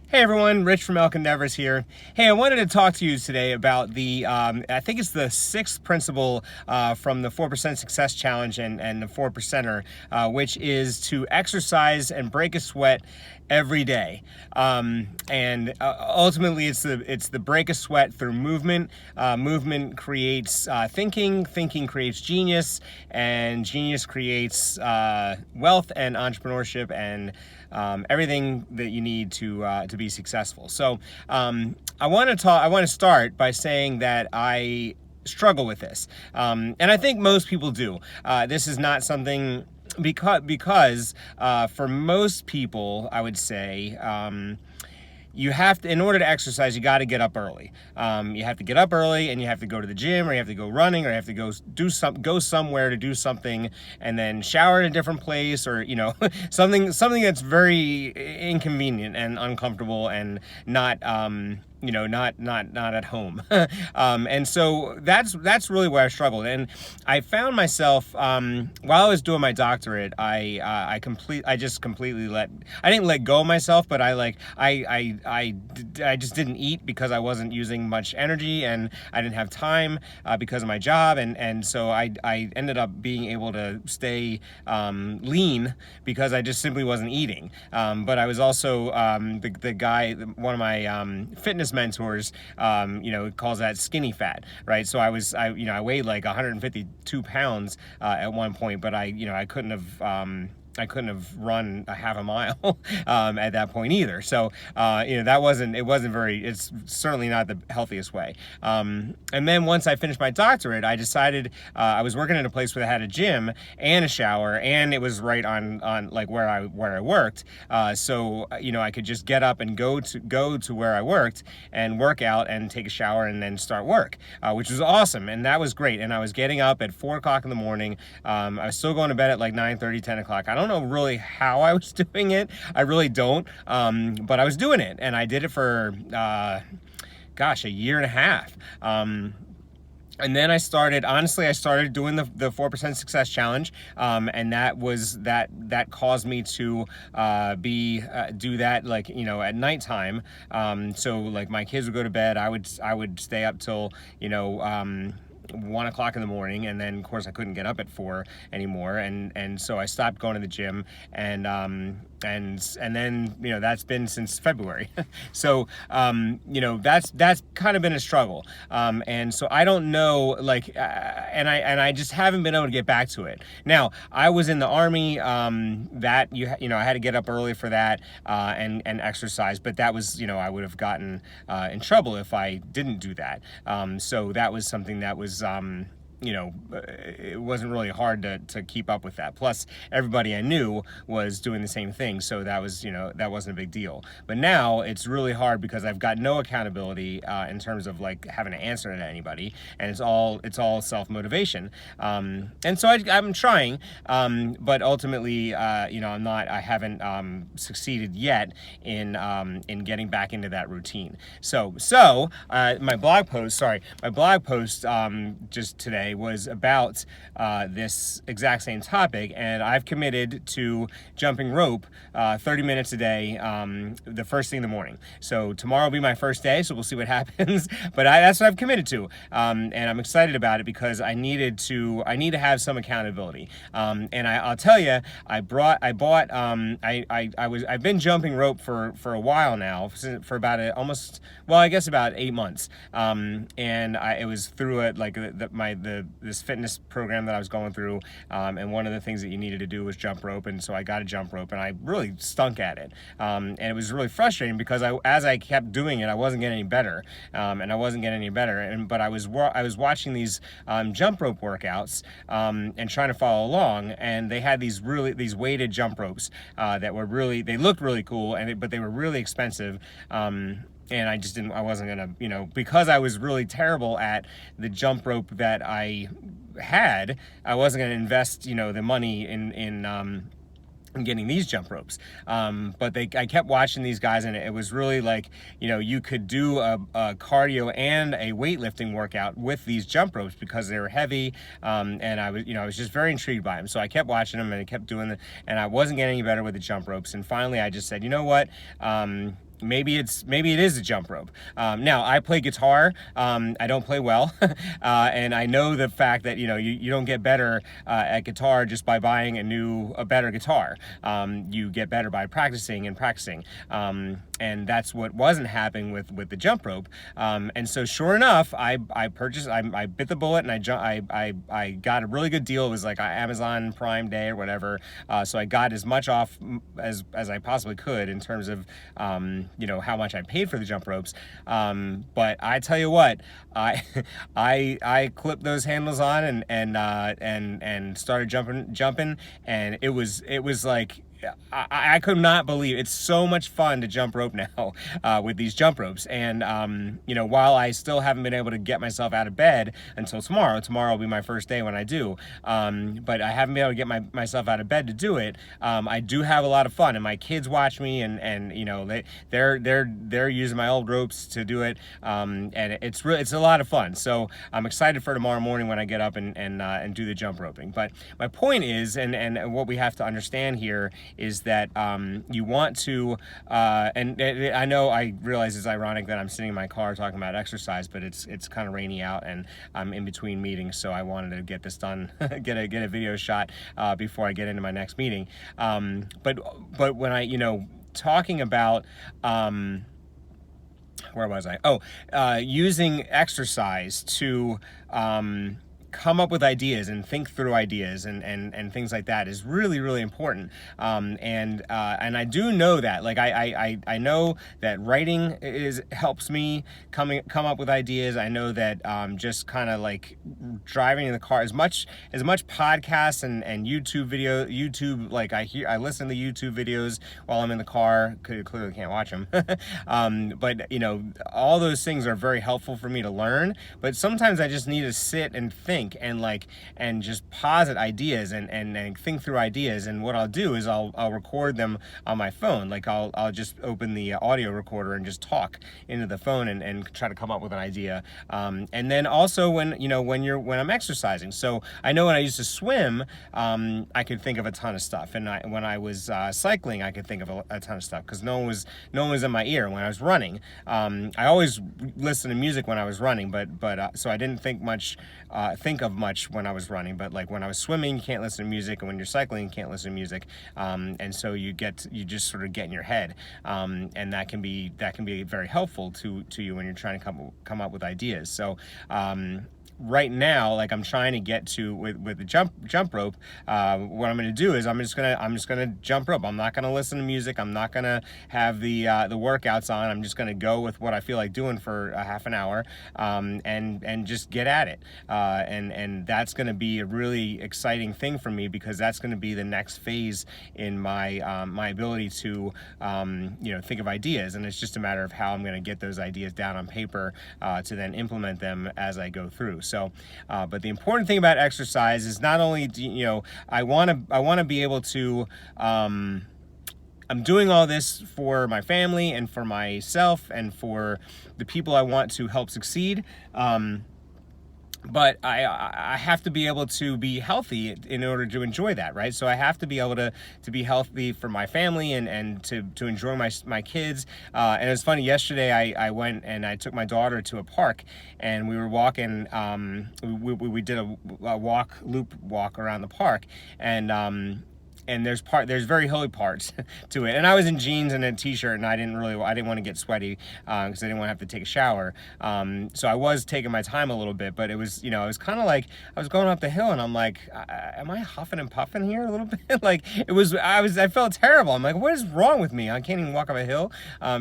Hey everyone, Rich from Elk Endeavors here. Hey, I wanted to talk to you today about I think it's the sixth principle from the 4% Success Challenge and the 4%er, which is to exercise and break a sweat every day. And ultimately, it's the break a sweat through movement. Movement creates thinking creates genius, and genius creates wealth and entrepreneurship and everything that you need to be successful. So I want to start by saying that I struggle with this, and I think most people do. This is not something because for most people, I would say. You have to, in order to exercise, you got to get up early. You have to get up early, and you have to go to the gym, or you have to go running, or you have to go somewhere to do something, and then shower in a different place, or something that's very inconvenient and uncomfortable and not not at home. And so that's really where I struggled. And I found myself while I was doing my doctorate, I didn't let go of myself, but I just didn't eat because I wasn't using much energy and I didn't have time because of my job, and so I ended up being able to stay lean because I just simply wasn't eating. But I was also the guy, one of my fitness mentors, calls that skinny fat, right? So I weighed like 152 pounds at one point, but I couldn't have run a half a mile at that point either. So it's certainly not the healthiest way. And then once I finished my doctorate, I decided I was working in a place where they had a gym and a shower, and it was right on like where I worked. So I could just get up and go to where I worked and work out and take a shower and then start work, which was awesome. And that was great. And I was getting up at 4 o'clock in the morning. I was still going to bed at like 9:30, 10 o'clock. I don't know really how I was doing it. I really don't. But I was doing it, and I did it for, a year and a half. And then I started doing the 4% Success Challenge, and that caused me to do that at nighttime. So like my kids would go to bed, I would stay up till 1 o'clock in the morning, and then of course I couldn't get up at 4 anymore, and so I stopped going to the gym, and then that's been since February. So that's kind of been a struggle, and so I don't know, and I just haven't been able to get back to it. Now I was in the Army, that I had to get up early for that, and exercise, but that was I would have gotten in trouble if I didn't do that. So that was something that was it wasn't really hard to keep up with that. Plus, everybody I knew was doing the same thing, so that wasn't a big deal. But now it's really hard because I've got no accountability in terms of like having to answer to anybody, and it's all self-motivation. And so I'm trying, but ultimately, I haven't succeeded yet in getting back into that routine. So my blog post just today was about this exact same topic, and I've committed to jumping rope 30 minutes a day, the first thing in the morning. So tomorrow will be my first day, so we'll see what happens. But that's what I've committed to, and I'm excited about it because I need to have some accountability. And I'll tell you, I've been jumping rope for a while now, for about about 8 months. And it was through this fitness program that I was going through, and one of the things that you needed to do was jump rope, and so I got a jump rope, and I really stunk at it, and it was really frustrating because as I kept doing it, I wasn't getting any better, but I was watching these jump rope workouts, and trying to follow along, and they had these weighted jump ropes that they looked really cool, but they were really expensive. And I wasn't gonna, because I was really terrible at the jump rope that I had, I wasn't gonna invest, the money in getting these jump ropes. But I kept watching these guys, and it was really like, you could do a cardio and a weightlifting workout with these jump ropes because they were heavy. And I was just very intrigued by them. So I kept watching them, and I kept doing it, and I wasn't getting any better with the jump ropes. And finally I just said, you know what? maybe it is a jump rope. Now I play guitar. I don't play well, and I know the fact that you don't get better at guitar just by buying a better guitar. You get better by practicing and practicing, and that's what wasn't happening with the jump rope. And so sure enough, I bit the bullet, and I got a really good deal. It was like Amazon Prime Day or whatever. So I got as much off as I possibly could in terms of how much I paid for the jump ropes. But I tell you what, I clipped those handles on and started jumping, and it was like, I could not believe it's so much fun to jump rope now with these jump ropes. And while I still haven't been able to get myself out of bed until tomorrow will be my first day when I do, but I haven't been able to get myself out of bed to do it. I do have a lot of fun, and my kids watch me, and they're using my old ropes to do it, and it's a lot of fun. So I'm excited for tomorrow morning when I get up and do the jump roping. But my point is, and what we have to understand here is that you want to, and I know I realize it's ironic that I'm sitting in my car talking about exercise, but it's kind of rainy out and I'm in between meetings, so I wanted to get this done, get a video shot before I get into my next meeting. But when I, talking about, where was I? Using exercise to come up with ideas and think through ideas and things like that is really, really important. And I do know that, like, I know that writing helps me come up with ideas. I know that just kind of like driving in the car, as much podcasts and YouTube, like I listen to YouTube videos while I'm in the car. Clearly can't watch them. But all those things are very helpful for me to learn, but sometimes I just need to sit and think and just posit ideas and think through ideas. And what I'll do is I'll record them on my phone. Like I'll just open the audio recorder and just talk into the phone and try to come up with an idea. And then also when I'm exercising. So I know when I used to swim, I could think of a ton of stuff. And when I was cycling, I could think of a ton of stuff because no one was in my ear. When I was running, I always listened to music when I was running, but so I didn't think of much when I was running. But like when I was swimming, you can't listen to music, and when you're cycling, you can't listen to music. And so you just sort of get in your head, and that can be very helpful to you when you're trying to come up with ideas. So right now, like I'm trying to get to with the jump rope, what I'm going to do is I'm just gonna jump rope. I'm not going to listen to music. I'm not going to have the workouts on. I'm just going to go with what I feel like doing for a half an hour, and just get at it. And that's going to be a really exciting thing for me, because that's going to be the next phase in my my ability to think of ideas. And it's just a matter of how I'm going to get those ideas down on paper to then implement them as I go through. So, but the important thing about exercise is not only I want to be able to. I'm doing all this for my family and for myself and for the people I want to help succeed. But I have to be able to be healthy in order to enjoy that, right? So I have to be able to be healthy for my family and to enjoy my kids. And it was funny, yesterday I went and I took my daughter to a park, and we were walking, we did a loop walk around the park, and there's very hilly parts to it. And I was in jeans and a t-shirt, and I didn't want to get sweaty because I didn't want to have to take a shower. So I was taking my time a little bit, but it was it was kind of like I was going up the hill, and I'm like, am I huffing and puffing here a little bit? Like I felt terrible. I'm like, what is wrong with me? I can't even walk up a hill.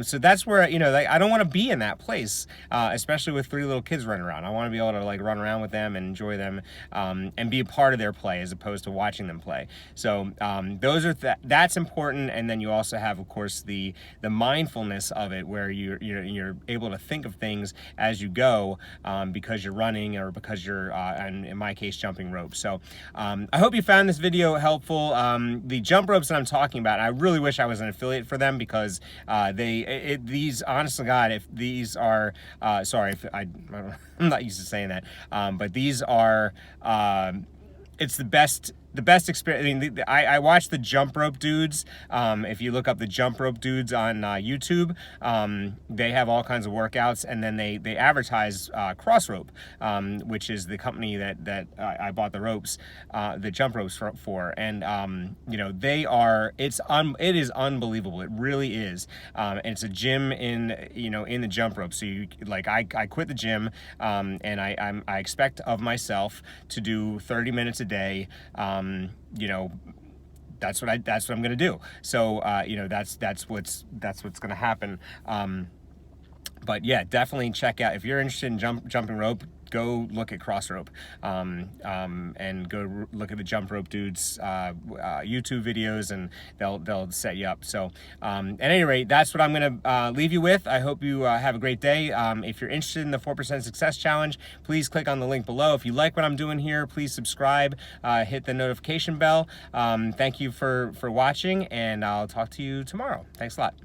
So that's where I don't want to be in that place, especially with 3 little kids running around. I want to be able to like run around with them and enjoy them, and be a part of their play as opposed to watching them play. So that's important. And then you also have, of course, the mindfulness of it, where you're able to think of things as you go, because you're running or because you're and in my case jumping rope. So I hope you found this video helpful. The jump ropes that I'm talking about, I really wish I was an affiliate for them, because these, honest to God, if these are sorry if I'm not used to saying that, but these are it's the best the best experience. I mean, I watch the jump rope dudes. If you look up the jump rope dudes on YouTube, they have all kinds of workouts, and then they advertise Cross Rope, which is the company that I bought the ropes, the jump ropes for, and you know, it is unbelievable. It really is. And it's a gym in the jump rope. So you like I quit the gym, and I expect of myself to do 30 minutes a day. You know, that's what I'm gonna do. So you know, that's what's gonna happen. But yeah, definitely check out, if you're interested in jumping rope, go look at Cross Rope, and go look at the jump rope dudes YouTube videos, and they'll set you up. So at any rate, that's what I'm gonna leave you with. I hope you have a great day. If you're interested in the 4% Success Challenge, please click on the link below. If you like what I'm doing here, please subscribe, hit the notification bell. Thank you for watching, and I'll talk to you tomorrow. Thanks a lot.